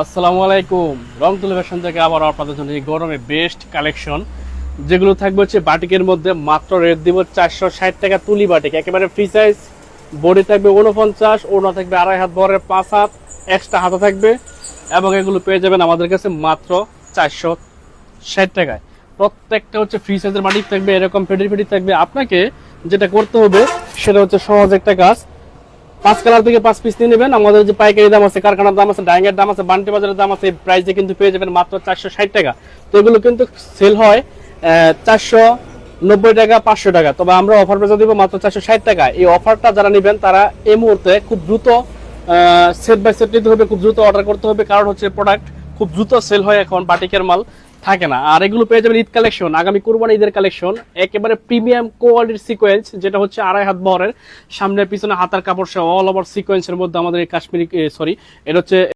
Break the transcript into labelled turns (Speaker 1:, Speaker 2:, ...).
Speaker 1: আসসালামু আলাইকুম। রংতুল ফ্যাশন থেকে আবার আপনাদের জন্য এই গরমে বেস্ট কালেকশন যেগুলো থাকবে হচ্ছে বাটিকের মধ্যে মাত্র রেট দিব 460 টাকা। তুলি বাটিক একেবারে ফ্রি সাইজ, বডি থাকবে 49, ওড়না থাকবে 2.5 হাত বরের 5 হাত, এক্সট্রা হাতা থাকবে এবং এগুলো পেয়ে যাবেন আমাদের কাছে মাত্র 460 টাকায়। প্রত্যেকটা হচ্ছে ফ্রি সাইজের বাটিক থাকবে, এরকম ফেডি ফেডি থাকবে। আপনাকে যেটা করতে হবে সেটা হচ্ছে সহজ একটা কাজ, 5 কালার থেকে 5 পিস নিয়ে নেবেন। আমাদের যে পাইকারি দাম আছে, কারখানার দাম আছে, ডাইংয়ের দাম আছে, বান্টি বাজারের দাম আছে, এই প্রাইসে কিন্তু পেয়ে যাবেন মাত্র 460 টাকা। তো এগুলো কিন্তু সেল হয় 490 টাকা, 500 টাকা, তবে আমরা অফার প্রাইসে দিব মাত্র 460 টাকা। এই অফারটা যারা নেবেন তারা এই মুহূর্তে খুব দ্রুত সেট বাই সেট নিতে হবে, খুব দ্রুত অর্ডার করতে হবে, কারণ হচ্ছে প্রোডাক্ট খুব দ্রুত সেল হয়, এখন বাটিকের মাল থাকে না। আর এগুলো পেয়ে যাবেন ঈদ কালেকশন, আগামী কুরবানি ঈদের কালেকশন, একেবারে প্রিমিয়াম কোয়ালিটির সিকোয়েন্স, যেটা হচ্ছে 2.5 হাত বহরের, সামনে পিছনে হাতার কাপড় সহ অল ওভার সিকোয়েন্সের মধ্যে আমাদের এই কাশ্মীরি এটা হচ্ছে